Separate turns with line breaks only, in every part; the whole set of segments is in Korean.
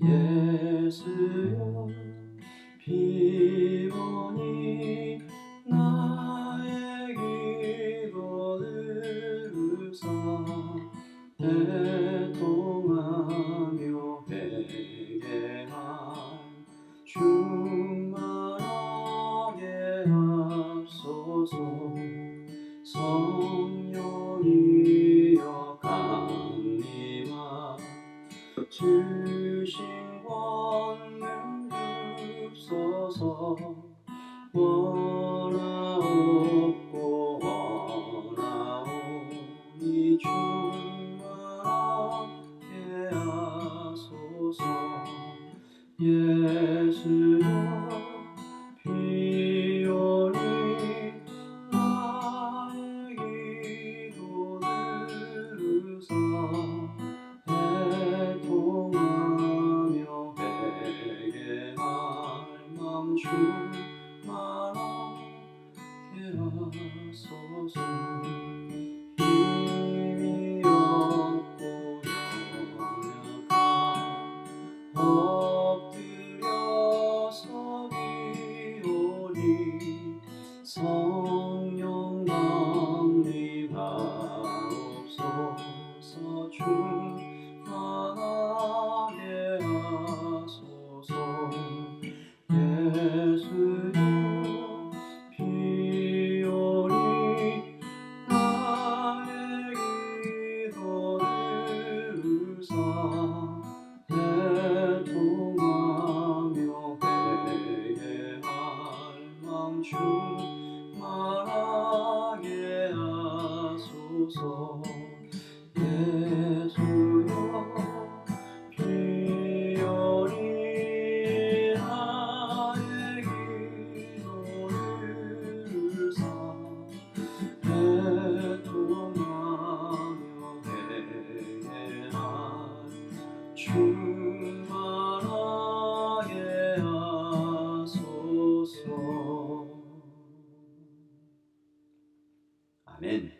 예수여 비오니 나의 기도를 들으사 애통하며 회개할 충만하게 하소서. 성령이여 강림하 주신 권능 주소서. 원하옵고 원하오니 충만하게 하소서. 예수여 비오니 나의 기도 들으사 애통하며 회개할 맘 충만하게 하소서. 힘이 없고 연약한 엎드려서 비오니 성령 강림하옵소서. 충만하게 하소서. 예수여 비오니 나의 기도 들으사 애통하며 회개할 맘 충만하게 하소서. 예수여 비오니 나의 기도 들으사 애통하며 회개할 충만하게 하소서. 아멘.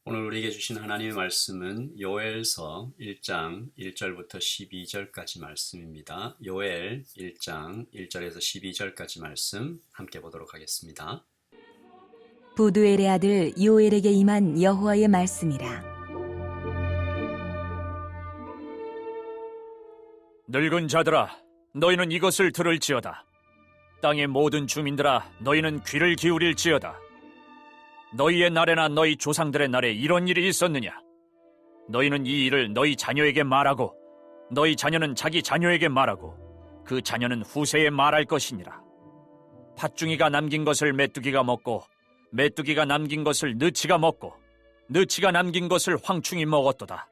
오늘 우리에게 주신 하나님의 말씀은 요엘서 1장 1절부터 12절까지 말씀입니다. 요엘 1장 1절에서 12절까지 말씀 함께 보도록 하겠습니다.
부두엘의 아들 요엘에게 임한 여호와의 말씀이라.
늙은 자들아, 너희는 이것을 들을지어다. 땅의 모든 주민들아, 너희는 귀를 기울일지어다. 너희의 날에나 너희 조상들의 날에 이런 일이 있었느냐? 너희는 이 일을 너희 자녀에게 말하고 너희 자녀는 자기 자녀에게 말하고 그 자녀는 후세에 말할 것이니라. 팥중이가 남긴 것을 메뚜기가 먹고 메뚜기가 남긴 것을 느치가 먹고 느치가 남긴 것을 황충이 먹었도다.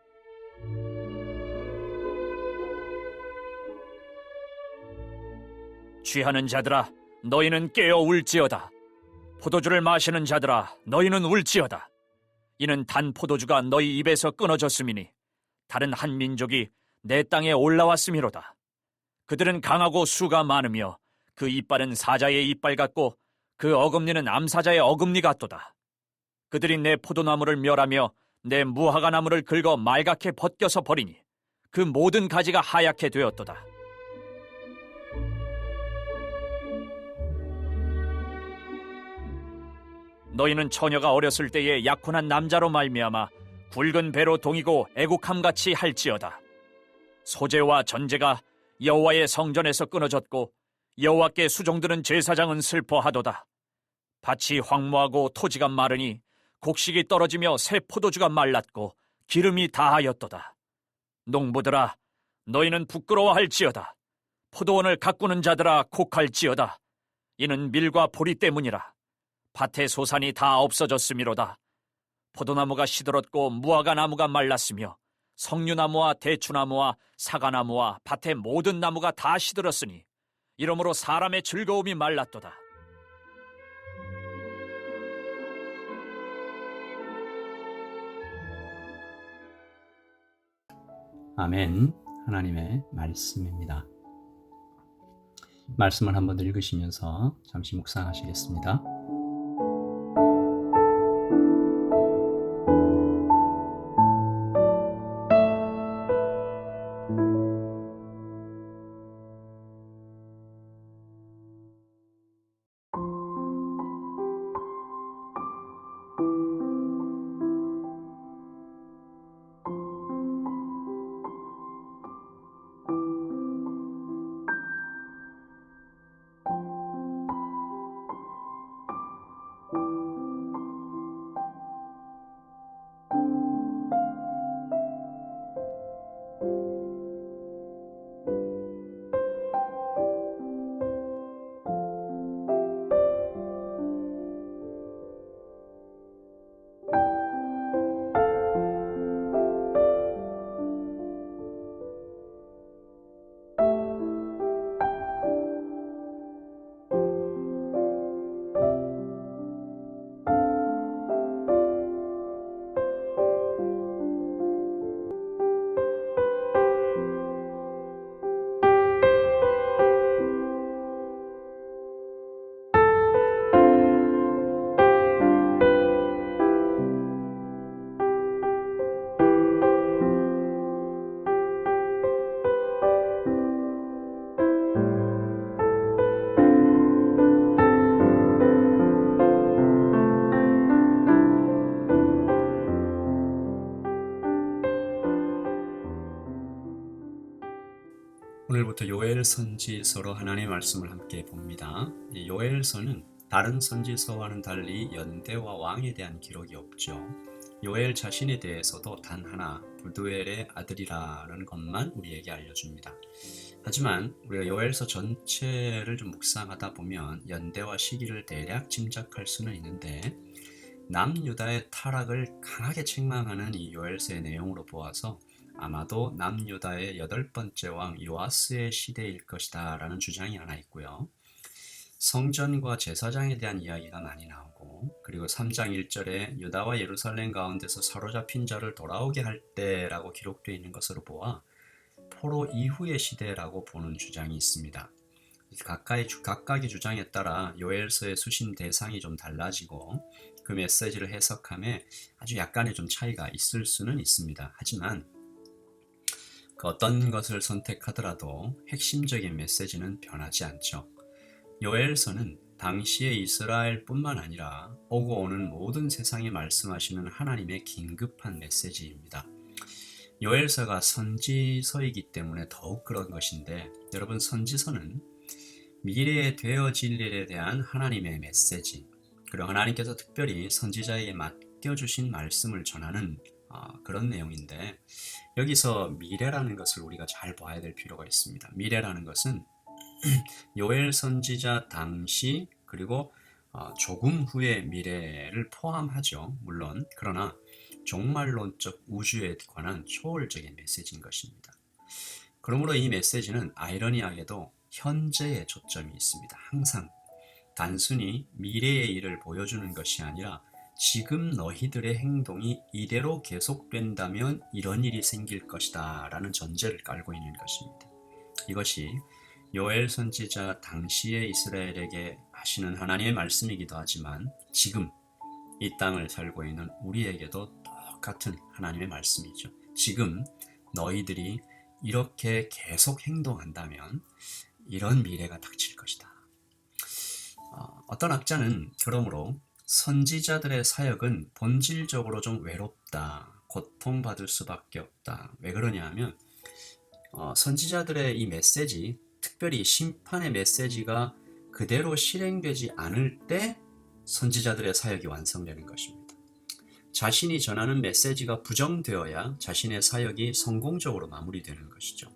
취하는 자들아, 너희는 깨어 울지어다. 포도주를 마시는 자들아, 너희는 울지어다. 이는 단 포도주가 너희 입에서 끊어졌음이니 다른 한 민족이 내 땅에 올라왔음이로다. 그들은 강하고 수가 많으며 그 이빨은 사자의 이빨 같고 그 어금니는 암사자의 어금니 같도다. 그들이 내 포도나무를 멸하며 내 무화과 나무를 긁어 말갛게 벗겨서 버리니 그 모든 가지가 하얗게 되었도다. 너희는 처녀가 어렸을 때에 약혼한 남자로 말미암아 굵은 배로 동이고 애국함같이 할지어다. 소재와 전제가 여호와의 성전에서 끊어졌고 여호와께 수종드는 제사장은 슬퍼하도다. 밭이 황무하고 토지가 마르니 곡식이 떨어지며 새 포도주가 말랐고 기름이 다하였도다. 농부들아, 너희는 부끄러워할지어다. 포도원을 가꾸는 자들아, 곡할지어다. 이는 밀과 보리 때문이라. 밭의 소산이 다 없어졌음이로다. 포도나무가 시들었고 무화과 나무가 말랐으며 석류나무와 대추나무와 사과나무와 밭의 모든 나무가 다 시들었으니 이러므로 사람의 즐거움이 말랐도다.
아멘. 하나님의 말씀입니다. 말씀을 한번 읽으시면서 잠시 묵상하시겠습니다. 오늘부터 요엘 선지서로 하나님의 말씀을 함께 봅니다. 이 요엘서는 다른 선지서와는 달리 연대와 왕에 대한 기록이 없죠. 요엘 자신에 대해서도 단 하나 부두엘의 아들이라는 것만 우리에게 알려줍니다. 하지만 우리가 요엘서 전체를 좀 묵상하다 보면 연대와 시기를 대략 짐작할 수는 있는데 남유다의 타락을 강하게 책망하는 이 요엘서의 내용으로 보아서 아마도 남유다의 8번째 왕 요아스의 시대일 것이다 라는 주장이 하나 있고요. 성전과 제사장에 대한 이야기가 많이 나오고, 그리고 3장 1절에 유다와 예루살렘 가운데서 사로잡힌 자를 돌아오게 할 때라고 기록되어 있는 것으로 보아 포로 이후의 시대라고 보는 주장이 있습니다. 각각의 주장에 따라 요엘서의 수신 대상이 좀 달라지고 그 메시지를 해석함에 아주 약간의 좀 차이가 있을 수는 있습니다. 하지만 그 어떤 것을 선택하더라도 핵심적인 메시지는 변하지 않죠. 요엘서는 당시의 이스라엘뿐만 아니라 오고 오는 모든 세상에 말씀하시는 하나님의 긴급한 메시지입니다. 요엘서가 선지서이기 때문에 더욱 그런 것인데, 여러분, 선지서는 미래에 되어질 일에 대한 하나님의 메시지, 그리고 하나님께서 특별히 선지자에게 맡겨주신 말씀을 전하는 그런 내용인데, 여기서 미래라는 것을 우리가 잘 봐야 될 필요가 있습니다. 미래라는 것은 요엘 선지자 당시 그리고 조금 후의 미래를 포함하죠. 물론 그러나 종말론적 우주에 관한 초월적인 메시지인 것입니다. 그러므로 이 메시지는 아이러니하게도 현재에 초점이 있습니다. 항상 단순히 미래의 일을 보여주는 것이 아니라 지금 너희들의 행동이 이대로 계속된다면 이런 일이 생길 것이다 라는 전제를 깔고 있는 것입니다. 이것이 요엘 선지자 당시의 이스라엘에게 하시는 하나님의 말씀이기도 하지만 지금 이 땅을 살고 있는 우리에게도 똑같은 하나님의 말씀이죠. 지금 너희들이 이렇게 계속 행동한다면 이런 미래가 닥칠 것이다. 어떤 학자는 그러므로 선지자들의 사역은 본질적으로 좀 외롭다, 고통받을 수밖에 없다. 왜 그러냐 하면 선지자들의 이 메시지, 특별히 심판의 메시지가 그대로 실행되지 않을 때 선지자들의 사역이 완성되는 것입니다. 자신이 전하는 메시지가 부정되어야 자신의 사역이 성공적으로 마무리되는 것이죠.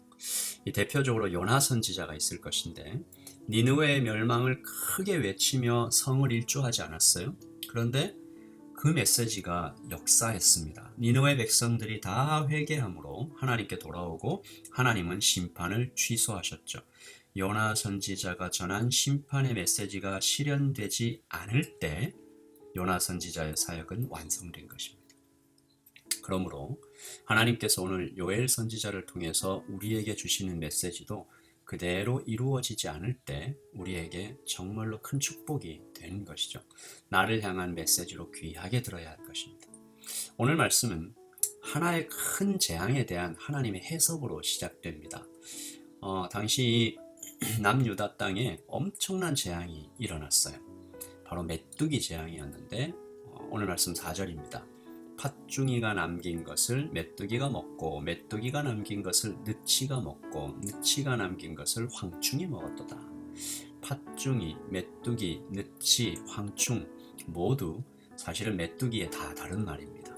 이 대표적으로 요나 선지자가 있을 것인데, 니느웨의 멸망을 크게 외치며 성을 일주하지 않았어요. 그런데 그 메시지가 역사했습니다. 니느웨 백성들이 다 회개함으로 하나님께 돌아오고 하나님은 심판을 취소하셨죠. 요나 선지자가 전한 심판의 메시지가 실현되지 않을 때 요나 선지자의 사역은 완성된 것입니다. 그러므로 하나님께서 오늘 요엘 선지자를 통해서 우리에게 주시는 메시지도 그대로 이루어지지 않을 때 우리에게 정말로 큰 축복이 되는 것이죠. 나를 향한 메시지로 귀하게 들어야 할 것입니다. 오늘 말씀은 하나의 큰 재앙에 대한 하나님의 해석으로 시작됩니다. 당시 남유다 땅에 엄청난 재앙이 일어났어요. 바로 메뚜기 재앙이었는데 오늘 말씀 4절입니다. 팥중이가 남긴 것을 메뚜기가 먹고 메뚜기가 남긴 것을 느치가 먹고 느치가 남긴 것을 황충이 먹었도다. 팥중이, 메뚜기, 느치, 황충 모두 사실은 메뚜기의 다 다른 말입니다.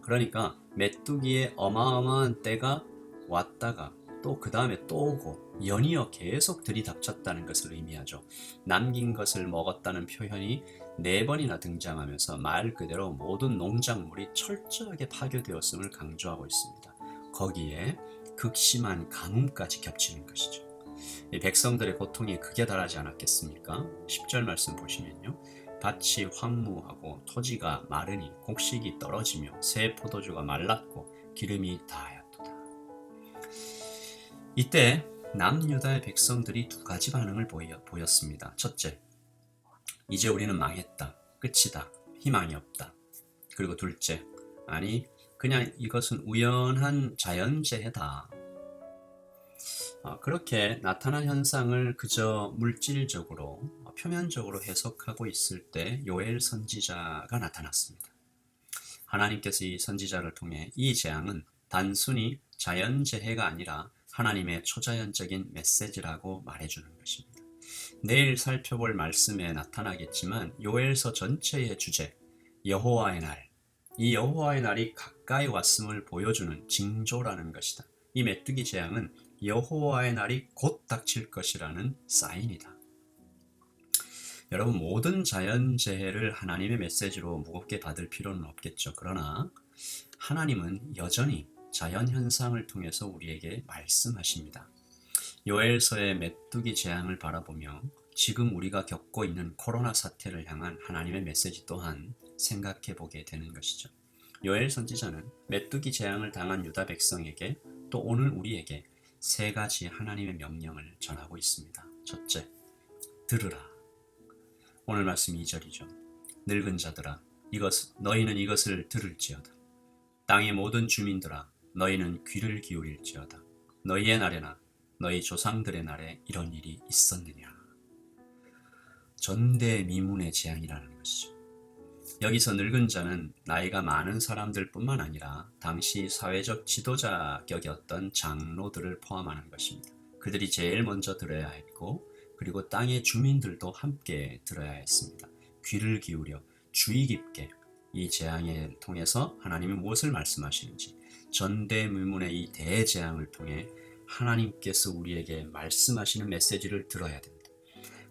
그러니까 메뚜기의 어마어마한 때가 왔다가 또 그 다음에 또 오고 연이어 계속 들이닥쳤다는 것을 의미하죠. 남긴 것을 먹었다는 표현이 4번이나 등장하면서 말 그대로 모든 농작물이 철저하게 파괴되었음을 강조하고 있습니다. 거기에 극심한 가뭄까지 겹치는 것이죠. 이 백성들의 고통이 극에 달하지 않았겠습니까? 10절 말씀 보시면요. 밭이 황무하고 토지가 마르니 곡식이 떨어지며 새 포도주가 말랐고 기름이 다하였도다. 이때 남유다의 백성들이 2가지 반응을 보였습니다. 첫째, 이제 우리는 망했다, 끝이다, 희망이 없다. 그리고 둘째, 아니 그냥 이것은 우연한 자연재해다. 그렇게 나타난 현상을 그저 물질적으로 표면적으로 해석하고 있을 때 요엘 선지자가 나타났습니다. 하나님께서 이 선지자를 통해 이 재앙은 단순히 자연재해가 아니라 하나님의 초자연적인 메시지라고 말해주는 것입니다. 내일 살펴볼 말씀에 나타나겠지만 요엘서 전체의 주제, 여호와의 날, 이 여호와의 날이 가까이 왔음을 보여주는 징조라는 것이다. 이 메뚜기 재앙은 여호와의 날이 곧 닥칠 것이라는 사인이다. 여러분, 모든 자연재해를 하나님의 메시지로 무겁게 받을 필요는 없겠죠. 그러나 하나님은 여전히 자연현상을 통해서 우리에게 말씀하십니다. 요엘서의 메뚜기 재앙을 바라보며 지금 우리가 겪고 있는 코로나 사태를 향한 하나님의 메시지 또한 생각해 보게 되는 것이죠. 요엘 선지자는 메뚜기 재앙을 당한 유다 백성에게 또 오늘 우리에게 세 가지 하나님의 명령을 전하고 있습니다. 첫째, 들으라. 오늘 말씀 2절이죠. 늙은 자들아, 너희는 이것을 들을지어다. 땅의 모든 주민들아, 너희는 귀를 기울일지어다. 너희의 날에나 너희 조상들의 날에 이런 일이 있었느냐. 전대미문의 재앙이라는 것이죠. 여기서 늙은 자는 나이가 많은 사람들 뿐만 아니라 당시 사회적 지도자격이었던 장로들을 포함하는 것입니다. 그들이 제일 먼저 들어야 했고, 그리고 땅의 주민들도 함께 들어야 했습니다. 귀를 기울여 주의 깊게 이 재앙을 통해서 하나님이 무엇을 말씀하시는지, 전대미문의 이 대재앙을 통해 하나님께서 우리에게 말씀하시는 메시지를 들어야 됩니다.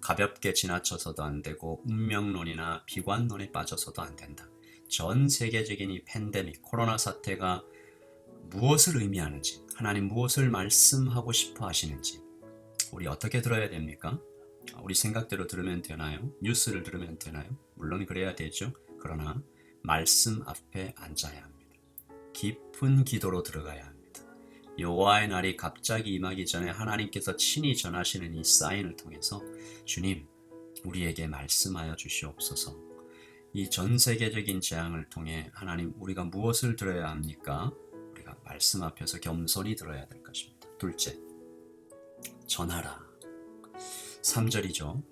가볍게 지나쳐서도 안 되고 운명론이나 비관론에 빠져서도 안 된다. 전 세계적인 이 팬데믹, 코로나 사태가 무엇을 의미하는지, 하나님 무엇을 말씀하고 싶어 하시는지 우리 어떻게 들어야 됩니까? 우리 생각대로 들으면 되나요? 뉴스를 들으면 되나요? 물론 그래야 되죠. 그러나 말씀 앞에 앉아야 합니다. 깊은 기도로 들어가야 합니다. 여호와의 날이 갑자기 임하기 전에 하나님께서 친히 전하시는 이 사인을 통해서 주님, 우리에게 말씀하여 주시옵소서. 이 전 세계적인 재앙을 통해 하나님, 우리가 무엇을 들어야 합니까? 우리가 말씀 앞에서 겸손히 들어야 될 것입니다. 둘째, 전하라. 3절이죠.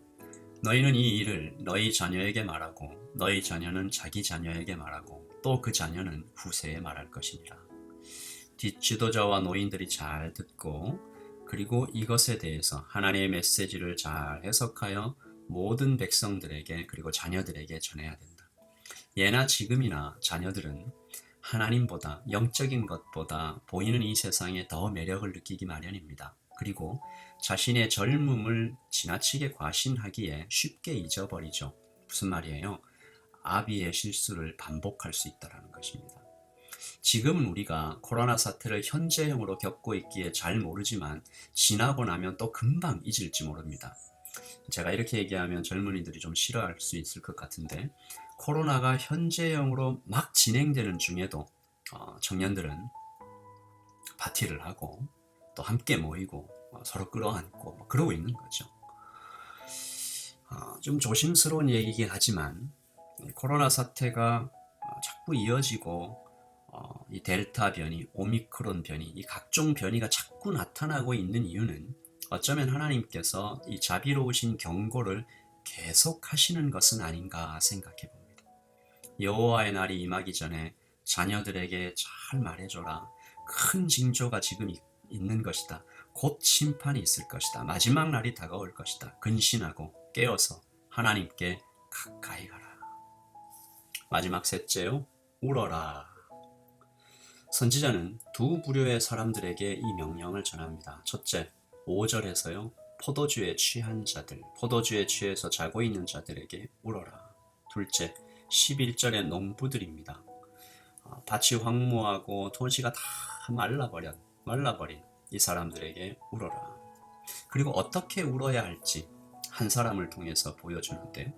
너희는 이 일을 너희 자녀에게 말하고 너희 자녀는 자기 자녀에게 말하고 또 그 자녀는 후세에 말할 것이니라. 뒷지도자와 노인들이 잘 듣고, 그리고 이것에 대해서 하나님의 메시지를 잘 해석하여 모든 백성들에게 그리고 자녀들에게 전해야 된다. 예나 지금이나 자녀들은 하나님보다, 영적인 것보다 보이는 이 세상에 더 매력을 느끼기 마련입니다. 그리고 자신의 젊음을 지나치게 과신하기에 쉽게 잊어버리죠. 무슨 말이에요? 아비의 실수를 반복할 수 있다는 것입니다. 지금은 우리가 코로나 사태를 현재형으로 겪고 있기에 잘 모르지만 지나고 나면 또 금방 잊을지 모릅니다. 제가 이렇게 얘기하면 젊은이들이 좀 싫어할 수 있을 것 같은데, 코로나가 현재형으로 막 진행되는 중에도 청년들은 파티를 하고 또 함께 모이고 서로 끌어안고 그러고 있는 거죠. 좀 조심스러운 얘기이긴 하지만 코로나 사태가 자꾸 이어지고 이 델타 변이, 오미크론 변이, 이 각종 변이가 자꾸 나타나고 있는 이유는 어쩌면 하나님께서 이 자비로우신 경고를 계속 하시는 것은 아닌가 생각해 봅니다. 여호와의 날이 임하기 전에 자녀들에게 잘 말해줘라. 큰 징조가 지금 있는 것이다. 곧 심판이 있을 것이다. 마지막 날이 다가올 것이다. 근신하고 깨어서 하나님께 가까이 가라. 마지막 셋째요, 울어라. 선지자는 두 부류의 사람들에게 이 명령을 전합니다. 첫째, 5절에서요, 포도주에 취한 자들, 포도주에 취해서 자고 있는 자들에게 울어라. 둘째, 11절의 농부들입니다. 밭이 황무하고 토지가 다 말라버린 이 사람들에게 울어라. 그리고 어떻게 울어야 할지 한 사람을 통해서 보여주는데,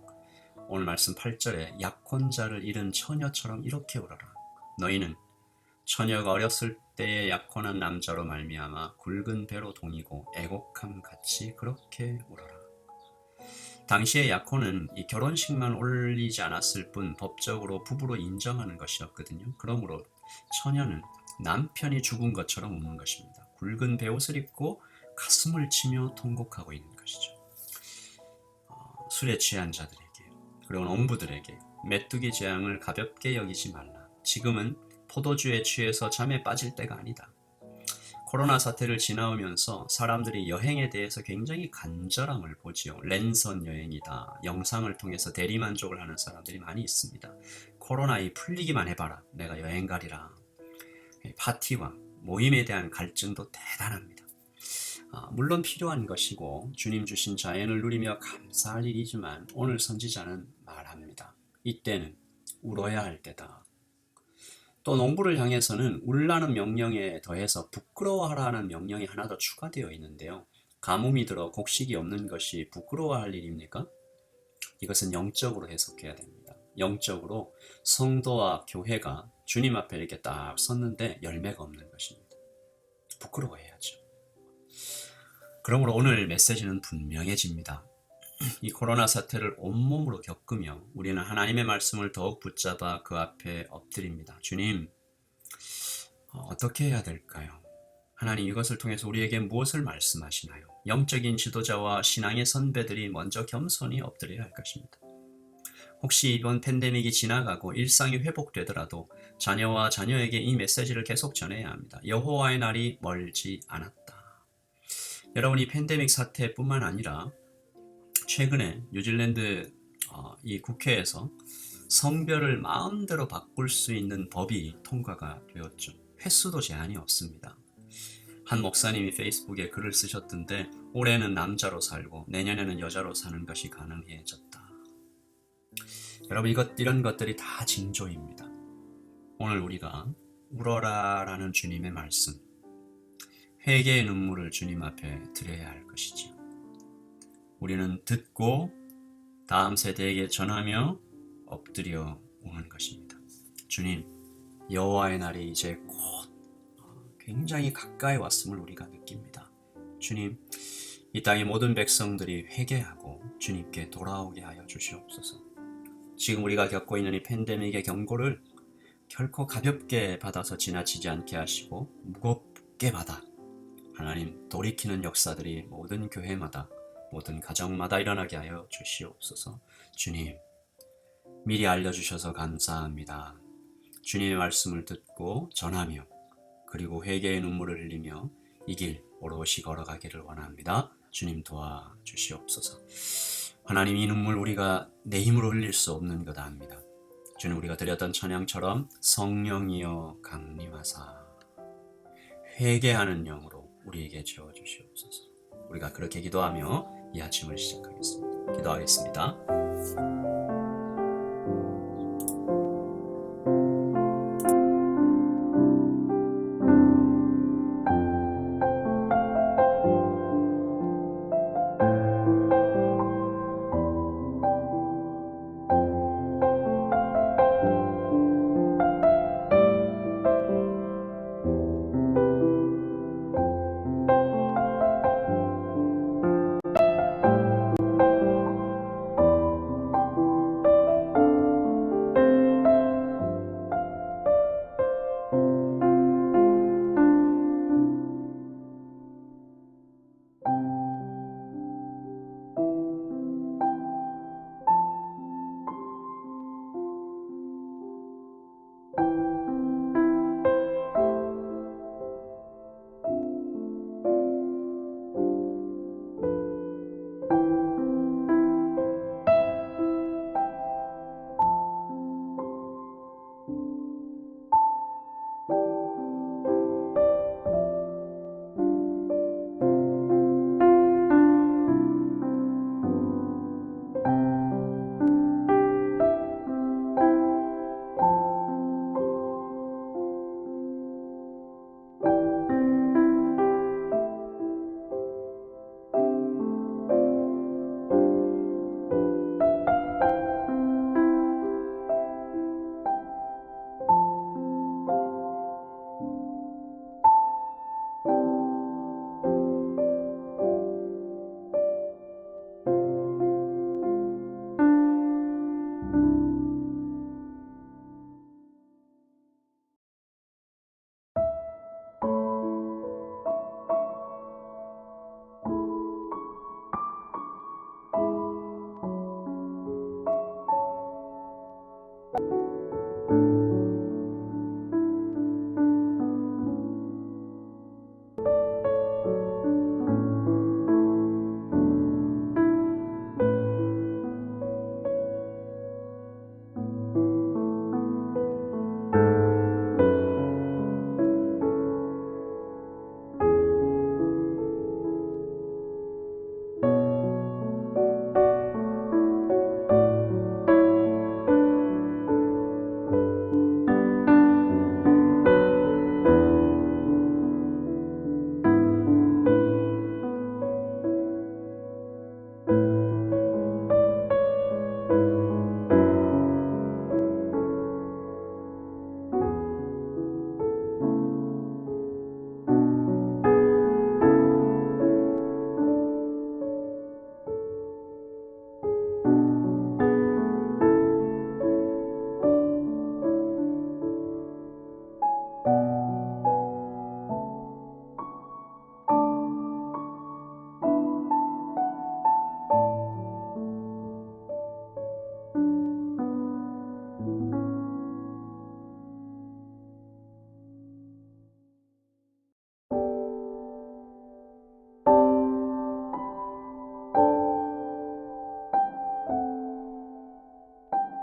오늘 말씀 8절에 약혼자를 잃은 처녀처럼 이렇게 울어라. 너희는 처녀가 어렸을 때에 약혼한 남자로 말미암아 굵은 배로 동이고 애곡함 같이 그렇게 울어라. 당시의 약혼은 이 결혼식만 올리지 않았을 뿐 법적으로 부부로 인정하는 것이었거든요. 그러므로 처녀는 남편이 죽은 것처럼 우는 것입니다. 굵은 배옷을 입고 가슴을 치며 통곡하고 있는 것이죠. 술에 취한 자들에게, 그리고 농부들에게 메뚜기 재앙을 가볍게 여기지 말라. 지금은 포도주에 취해서 잠에 빠질 때가 아니다. 코로나 사태를 지나오면서 사람들이 여행에 대해서 굉장히 간절함을 보지요. 랜선 여행이다. 영상을 통해서 대리만족을 하는 사람들이 많이 있습니다. 코로나이 풀리기만 해봐라. 내가 여행 가리라. 파티와 모임에 대한 갈증도 대단합니다. 물론 필요한 것이고 주님 주신 자연을 누리며 감사할 일이지만 오늘 선지자는 말합니다. 이때는 울어야 할 때다. 또 농부를 향해서는 울라는 명령에 더해서 부끄러워하라는 명령이 하나 더 추가되어 있는데요. 가뭄이 들어 곡식이 없는 것이 부끄러워할 일입니까? 이것은 영적으로 해석해야 됩니다. 영적으로 성도와 교회가 주님 앞에 이렇게 딱 섰는데 열매가 없는 것입니다. 부끄러워해야죠. 그러므로 오늘 메시지는 분명해집니다. 이 코로나 사태를 온몸으로 겪으며 우리는 하나님의 말씀을 더욱 붙잡아 그 앞에 엎드립니다. 주님, 어떻게 해야 될까요? 하나님 이것을 통해서 우리에게 무엇을 말씀하시나요? 영적인 지도자와 신앙의 선배들이 먼저 겸손히 엎드려야 할 것입니다. 혹시 이번 팬데믹이 지나가고 일상이 회복되더라도 자녀와 자녀에게 이 메시지를 계속 전해야 합니다. 여호와의 날이 멀지 않았다. 여러분, 이 팬데믹 사태뿐만 아니라 최근에 뉴질랜드 이 국회에서 성별을 마음대로 바꿀 수 있는 법이 통과가 되었죠. 횟수도 제한이 없습니다. 한 목사님이 페이스북에 글을 쓰셨던데 올해는 남자로 살고 내년에는 여자로 사는 것이 가능해졌다. 여러분, 이런 것들이 다 징조입니다. 오늘 우리가 울어라 라는 주님의 말씀, 회개의 눈물을 주님 앞에 드려야 할 것이죠. 우리는 듣고 다음 세대에게 전하며 엎드려 오는 것입니다. 주님, 여호와의 날이 이제 곧 굉장히 가까이 왔음을 우리가 느낍니다. 주님, 이 땅의 모든 백성들이 회개하고 주님께 돌아오게 하여 주시옵소서. 지금 우리가 겪고 있는 이 팬데믹의 경고를 결코 가볍게 받아서 지나치지 않게 하시고 무겁게 받아 하나님 돌이키는 역사들이 모든 교회마다 모든 가정마다 일어나게 하여 주시옵소서. 주님, 미리 알려주셔서 감사합니다. 주님의 말씀을 듣고 전하며 그리고 회개의 눈물을 흘리며 이 길 오롯이 걸어가기를 원합니다. 주님 도와주시옵소서. 하나님, 이 눈물 우리가 내 힘으로 흘릴 수 없는 것 압니다. 주님, 우리가 드렸던 찬양처럼 성령이여 강림하사 회개하는 영으로 우리에게 채워주시옵소서. 우리가 그렇게 기도하며 이 아침을 시작하겠습니다. 기도하겠습니다.